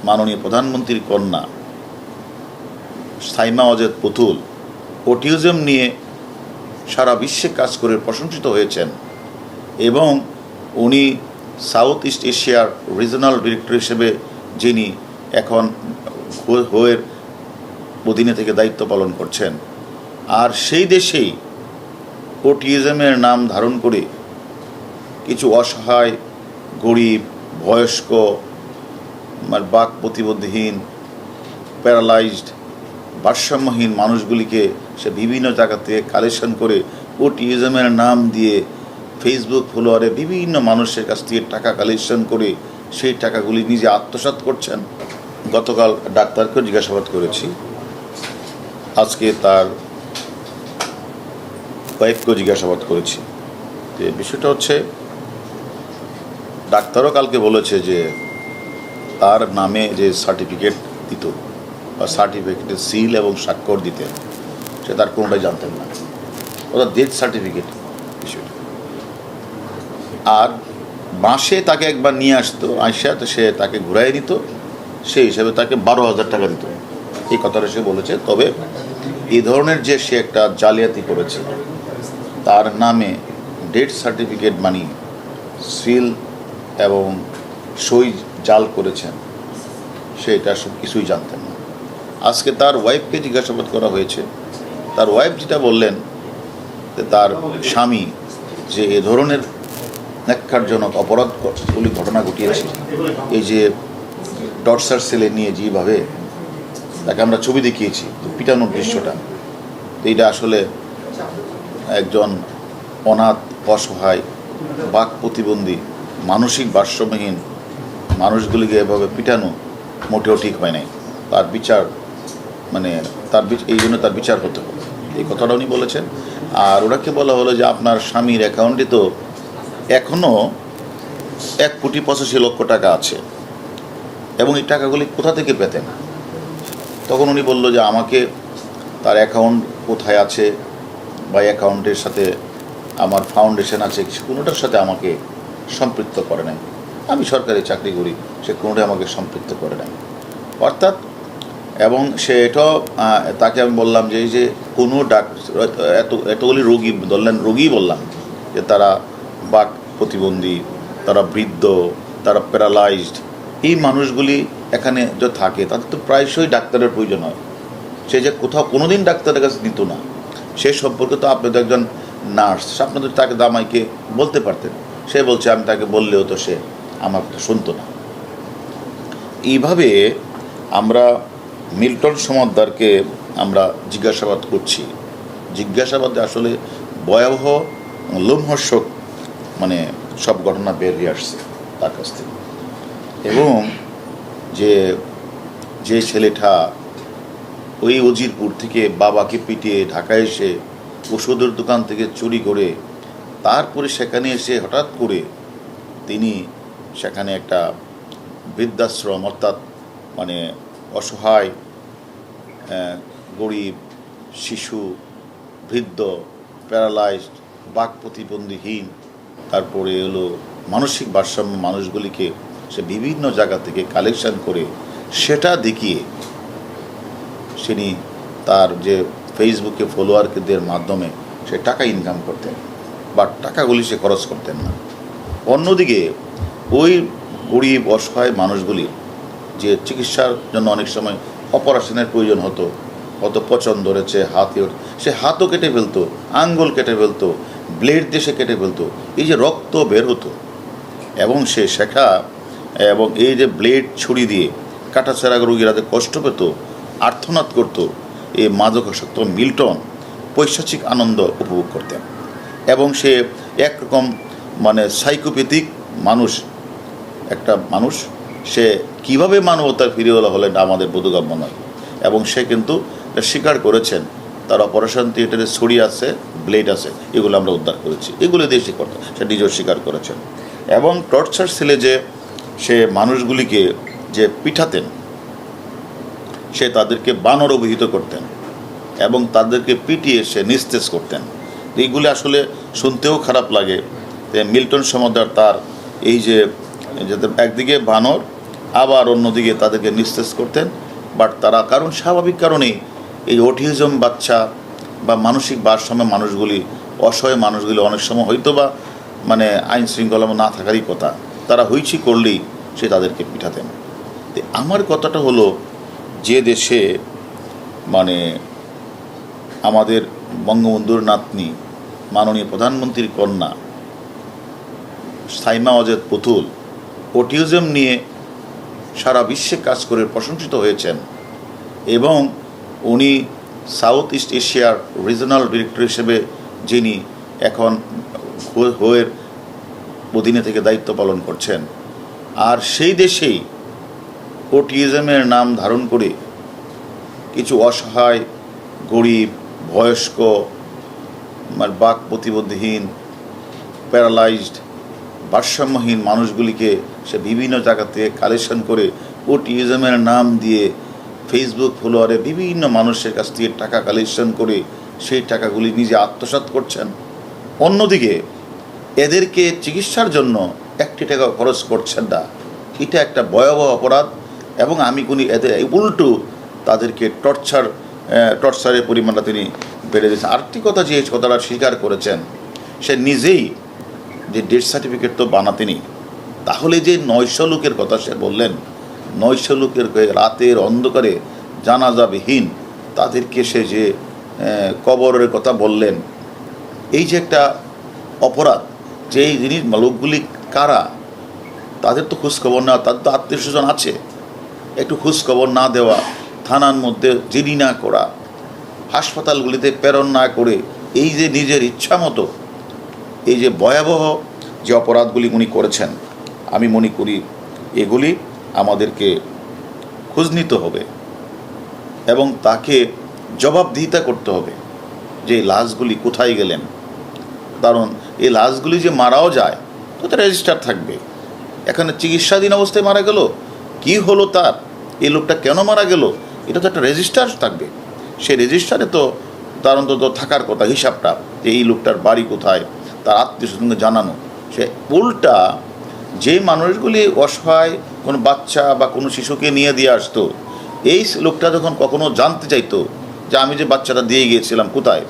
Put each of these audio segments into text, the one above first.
মাননীয় প্রধানমন্ত্রীর কন্যা সাইমা ওয়াজেদ পুতুল অটিজম নিয়ে সারা বিশ্বে কাজ করে প্রশংসিত হয়েছেন এবং উনি সাউথ ইস্ট এশিয়ার রিজনাল ডিরেক্টর হিসেবে যিনি এখন হোয়ের অধীনে থেকে দায়িত্ব পালন করছেন। আর সেই দেশেই অটিজমের নাম ধারণ করে কিছু অসহায় গরিব বয়স্ক বাক প্রতিবন্ধীহীন প্যারালাইজড ভারসাম্যহীন মানুষগুলিকে সে বিভিন্ন জায়গা থেকে কালেকশন করে অটিজমের নাম দিয়ে ফেসবুক ফলোয়ারে বিভিন্ন মানুষের কাছ থেকে টাকা কালেকশন করে সেই টাকাগুলি নিজে আত্মসাৎ করছেন। গতকাল ডাক্তারকেও জিজ্ঞাসাবাদ করেছি, আজকে তার ওয়াইফকেও জিজ্ঞাসাবাদ করেছি। যে বিষয়টা হচ্ছে, ডাক্তারও কালকে বলেছে যে তার নামে যে সার্টিফিকেট দিত বা সার্টিফিকেটের সিল এবং স্বাক্ষর দিতেন সে তার কোনোটাই জানতেন না, ওটা ডেথ সার্টিফিকেট বিষয়টা। আর মাসে তাকে একবার নিয়ে আসতো, আইসা তো সে তাকে ঘুরাই নিত, সেই হিসাবে তাকে 12,000 টাকা দিত, এই কথাটা সে বলেছে। তবে এই ধরনের যে সে একটা জালিয়াতি করেছে, তার নামে ডেথ সার্টিফিকেট বানিয়ে সিল এবং সই জাল করেছেন, সেটা সব কিছুই জানতেন না। আজকে তার ওয়াইফকে জিজ্ঞাসাবাদ করা হয়েছে। তার ওয়াইফ যেটা বললেন যে তার স্বামী যে এ ধরনের ন্যাক্কারজনক অপরাধগুলি ঘটনা ঘটিয়েছে, এই যে টর্চার সেলে নিয়ে যেভাবে তাকে আমরা ছবি দেখিয়েছি পিটানোর দৃশ্যটা, এইটা আসলে একজন অনাথ অসহায় বাক প্রতিবন্ধী মানসিক ভারসাম্যহীন মানুষগুলিকে এভাবে পিটানো মোটেও ঠিক হয় নাই। তার বিচার এই জন্য তার বিচার হতে হবে, এই কথাটা উনি বলেছেন। আর ওনাকে বলা হলো যে আপনার স্বামীর অ্যাকাউন্টে তো এখনও 1,85,00,000 টাকা আছে এবং এই টাকাগুলি কোথা থেকে পেতেন? তখন উনি বলল যে আমাকে তার অ্যাকাউন্ট কোথায় আছে বা অ্যাকাউন্টের সাথে আমার ফাউন্ডেশন আছে, কোনোটার সাথে আমাকে সম্পৃক্ত করে নাই। আমি সরকারি চাকরি করি, সে কোনোটাই আমাকে সম্পৃক্ত করে নাই। অর্থাৎ এবং সে এটাও তাকে আমি বললাম যে এই যে কোনো এতগুলি রোগী ধরলেন, রোগী বললাম যে তারা বাক প্রতিবন্ধী, তারা বৃদ্ধ, তারা প্যারালাইজড, এই মানুষগুলি এখানে যে থাকে তাদের তো প্রায়শই ডাক্তারের প্রয়োজন হয়। সে যে কোথাও কোনো দিন ডাক্তারের কাছে নিত না, সে সম্পর্কে তো আপনি তো একজন নার্স, আপনাদের তাকে দামাইকে বলতে পারতেন। সে বলছে আমি তাকে বললেও তো সে আমার কথা শুনতো না। এইভাবে আমরা মিল্টন সমাদ্দারকে আমরা জিজ্ঞাসাবাদ করছি। জিজ্ঞাসাবাদে আসলে ভয়াবহ লোমহর্ষক সব ঘটনা বের হয়ে আসছে তার কাছ থেকে। এবং যে ছেলেটা ওই উজিরপুর থেকে বাবাকে পিটিয়ে ঢাকায় এসে ওষুধের দোকান থেকে চুরি করে তারপরে সেখানে এসে হঠাৎ করে তিনি সেখানে একটা বৃদ্ধাশ্রম, অর্থাৎ অসহায় গরিব শিশু, বৃদ্ধ, প্যারালাইজড, বাক প্রতিবন্ধীহীন, তারপরে হলো মানসিক ভারসাম্য মানুষগুলিকে সে বিভিন্ন জায়গা থেকে কালেকশন করে সেটা দেখিয়ে তিনি তার যে ফেসবুকে ফলোয়ারদের মাধ্যমে সে টাকা ইনকাম করতেন, বা টাকাগুলি সে খরচ করতেন না। অন্যদিকে ওই গরিব অসহায় মানুষগুলি যে চিকিৎসার জন্য অনেক সময় অপারেশনের প্রয়োজন হতো, হয়তো পচন ধরেছে হাতে, সে হাতও কেটে ফেলতো, আঙ্গুল কেটে ফেলতো, ব্লেড দিয়ে সে কেটে ফেলতো, এই যে রক্ত বের হতো এবং সে শেখা এবং এই যে ব্লেড ছুরি দিয়ে কাটাছেঁড়া রোগীরা যে কষ্ট পেত, আর্তনাদ করত, এই মাদকাসক্ত মিল্টন পৈশাচিক আনন্দ উপভোগ করতেন। এবং সে একরকম সাইকোপ্যাথিক একটা মানুষ, সে কিভাবে মানবতার ফিরিওয়ালা হলেন আমাদের বোধগম্য নয়। এবং সে কিন্তু স্বীকার করেছেন তার অপারেশন থিয়েটারে ছুরি আছে, ব্লেড আছে, এগুলো আমরা উদ্ধার করেছি, এগুলো দিয়ে সে করতেন, সে নিজেও স্বীকার করেছেন। এবং টর্চার সেলে যে সে মানুষগুলিকে যে পিঠাতেন, সে তাদেরকে বানর অভিহিত করতেন এবং তাদেরকে পিটিয়ে সে নিস্তেজ করতেন। এইগুলি আসলে শুনতেও খারাপ লাগে। মিল্টন সমাদ্দার তার এই যে একদিকে বানর আবার অন্যদিকে তাদেরকে নিস্তেজ করতেন। বাট তারা কারণ স্বাভাবিক কারণেই এই অটিজম বাচ্চা বা মানসিক ভারসাম্য মানুষগুলি, অসহায় মানুষগুলি অনেক সময় হয়তো বা মানে আইন শৃঙ্খলা না থাকারই কথা, তারা হইচি করলেই সে তাদেরকে পিঠাতেন। তো আমার কথাটা হলো, যে দেশে মানে আমাদের বঙ্গবন্ধুর নাতনি মাননীয় প্রধানমন্ত্রীর কন্যা সাইমা ওয়াজেদ পুতুল অটিজম নিয়ে সারা বিশ্বে কাজ করে প্রশংসিত হয়েছেন এবং উনি সাউথ ইস্ট এশিয়ার রিজনাল ডিরেক্টর হিসেবে যিনি এখন হোয়ের অধীনে থেকে দায়িত্ব পালন করছেন, আর সেই দেশেই অটিজমের নাম ধারণ করে কিছু অসহায়, গরিব, বয়স্ক, বাক প্রতিবন্ধীহীন, প্যারালাইজড, ভারসাম্যহীন মানুষগুলিকে সে বিভিন্ন জায়গা থেকে কালেকশন করে অটিজমের নাম দিয়ে ফেসবুক ফলোয়ারে বিভিন্ন মানুষের কাছ থেকে টাকা কালেকশন করে সেই টাকাগুলি নিজে আত্মসাৎ করছেন। অন্যদিকে এদেরকে চিকিৎসার জন্য একটি টাকা খরচ করছেন না। এটা একটা ভয়াবহ অপরাধ এবং আমি কোনি এদের উল্টো তাদেরকে টর্চারের পরিমাণটা তিনি বেড়ে দিয়েছেন। আরেকটি কথা, যে কথাটা স্বীকার করেছেন, সে নিজেই যে ডেথ সার্টিফিকেট তো বানাতেনি, তাহলে যে 900 লোকের কথা সে বললেন, 900 লোকের রাতের অন্ধকারে জানাজাবিহীন তাদেরকে সে যে কবরের কথা বললেন, এই যে একটা অপরাধ, যে এই জিনিস লোকগুলি কারা, তাদের তো খোঁজখবর নেওয়া, তাদের তো আত্মীয় স্বজন আছে, একটু খোঁজখবর না দেওয়া, থানার মধ্যে জিডি না করা, হাসপাতালগুলিতে প্রেরণ না করে, এই যে নিজের ইচ্ছা মতো এই যে ভয়াবহ যে অপরাধগুলি উনি করেছেন, আমি মনে করি এগুলি আমাদেরকে খোঁজ নিতে হবে এবং তাকে জবাবদিহিতা করতে হবে যে এই লাশগুলি কোথায় গেলেন। কারণ এই লাশগুলি যে মারাও যায় তো তার রেজিস্টার থাকবে, এখানে চিকিৎসাধীন অবস্থায় মারা গেল, কি হলো তার, এই লোকটা কেন মারা গেল, এটা তো একটা রেজিস্টার থাকবে। সেই রেজিস্টারে তো তার অন্তত থাকার কথা হিসাবটা, যে এই লোকটার বাড়ি কোথায়, তার আত্মীয় স্বজনকে জানানো। সে উল্টা যে মানুষগুলি অসহায় কোনো বাচ্চা বা কোনো শিশুকে নিয়ে দিয়ে আসতো, এই লোকটা যখন কখনো জানতে চাইতো যে আমি যে বাচ্চাটা দিয়ে গিয়েছিলাম কোথায়,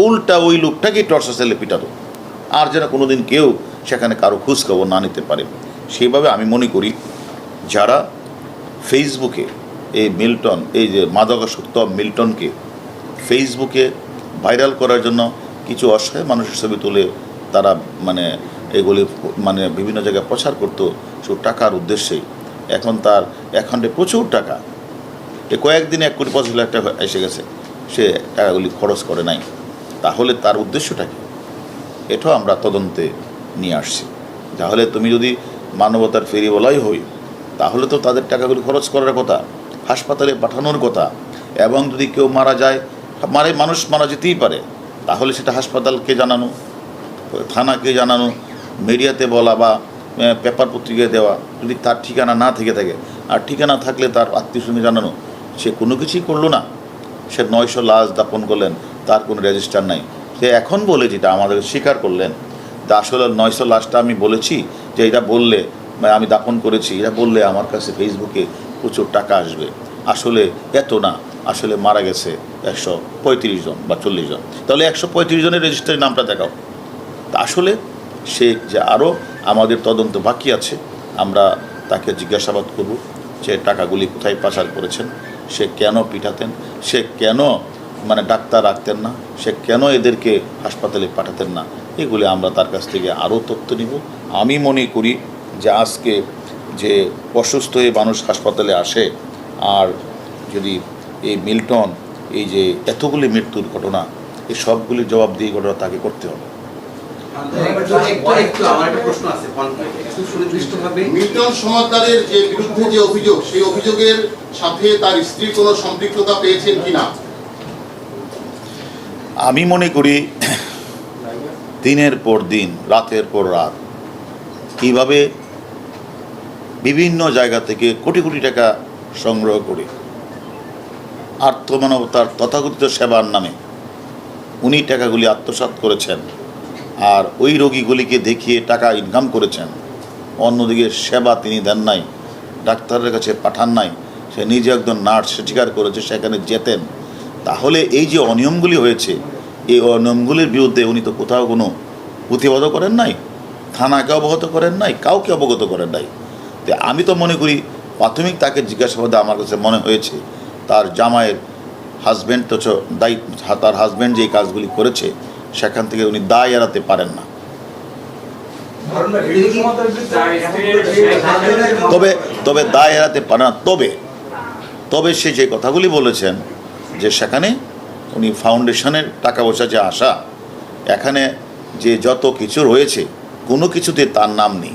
উল্টা ওই লোকটাকে টর্চার সেলে পিটাতো, আর যেন কোনো দিন কেউ সেখানে কারো খোঁজখবর না নিতে পারে। সেইভাবে আমি মনে করি যারা ফেসবুকে এই মিল্টন, এই যে মাদকাসক্ত মিল্টনকে ফেসবুকে ভাইরাল করার জন্য কিছু অসহায় মানুষের ছবি তুলে তারা মানে এগুলি মানে বিভিন্ন জায়গায় প্রচার করতো শুধু টাকার উদ্দেশ্যেই। এখন তার অ্যাকাউন্টে প্রচুর টাকা, কয়েকদিনে 1,25,00,000 টাকা এসে গেছে, সে টাকাগুলি খরচ করে নাই। তাহলে তার উদ্দেশ্যটা কি, এটাও আমরা তদন্তে নিয়ে আসছি। তাহলে তুমি যদি মানবতার ফেরিওয়ালাই হই, তাহলে তো তাদের টাকাগুলি খরচ করার কথা, হাসপাতালে পাঠানোর কথা, এবং যদি কেউ মারা যায়, মানুষ মারা যেতেই পারে, তাহলে সেটা হাসপাতালকে জানানো, থানাকে জানানো, মিডিয়াতে বলা বা পেপার পত্রিকায় দেওয়া, যদি তার ঠিকানা না থেকে থাকে, আর ঠিকানা থাকলে তার আত্মীয় স্বজনকে জানানো। সে কোনো কিছুই করলো না, সে 900 লাশ দাপন করলেন, তার কোনো রেজিস্টার নাই। সে এখন বলে যেটা আমাদের স্বীকার করলেন, তা আসলে 900 লাশটা আমি বলেছি যে এটা বললে আমি দাপন করেছি, এটা বললে আমার কাছে ফেসবুকে প্রচুর টাকা আসবে। আসলে এত না, আসলে মারা গেছে 135 জন বা 40 জন। তাহলে 135 জনের রেজিস্টারি নামটা দেখাও। তা আসলে সে যে আরও আমাদের তদন্ত বাকি আছে, আমরা তাকে জিজ্ঞাসাবাদ করব যে টাকাগুলি কোথায় পাচার করেছেন, সে কেন পিটাতেন, সে কেন মানে ডাক্তার রাখতেন না, সে কেন এদেরকে হাসপাতালে পাঠাতেন না, এগুলি আমরা তার কাছ থেকে আরও তথ্য নিব। আমি মনে করি যে আজকে যে অসুস্থ হয়ে মানুষ হাসপাতালে আসে, আর যদি এই মিল্টন এই যে এতগুলি মৃত্যুর ঘটনা, এই সবগুলি জবাবদিহি ঘটনা তাকে করতে হবে। মিল্টন সমাদদারের যে বিরুদ্ধে যে অভিযোগ, সেই অভিযোগের সাথে তার স্ত্রী কোনো সম্পৃক্ততা পেয়েছেন কিনা? আমি মনে করি দিনের পর দিন, রাতের পর রাত কীভাবে বিভিন্ন জায়গা থেকে কোটি কোটি টাকা সংগ্রহ করে আত্মমানবতার তথাকথিত সেবার নামে উনি টাকাগুলি আত্মসাৎ করেছেন, আর ওই রোগীগুলিকে দেখিয়ে টাকা ইনকাম করেছেন। অন্যদিকে সেবা তিনি দেন নাই, ডাক্তারের কাছে পাঠান নাই, সে নিজে একজন নার্স, সে স্বীকার করেছে সেখানে যেতেন, তাহলে এই যে অনিয়মগুলি হয়েছে এই অনিয়মগুলির বিরুদ্ধে উনি তো কোথাও কোনো প্রতিবাদও করেন নাই, থানাকে অবগত করেন নাই, কাউকে অবগত করেন নাই। তো আমি তো মনে করি প্রাথমিক তাকে জিজ্ঞাসাবাদে আমার কাছে মনে হয়েছে তার জামাইয়ের হাজব্যান্ড তো তার হাজব্যান্ড যে কাজগুলি করেছে সেখান থেকে উনি দায় এড়াতে পারেন না। তবে দায় এড়াতে পারে না। তবে সে যে কথাগুলি বলেছেন যে সেখানে উনি ফাউন্ডেশনের টাকা পয়সা যে আসা, এখানে যে যত কিছু রয়েছে কোনো কিছুতে তার নাম নেই।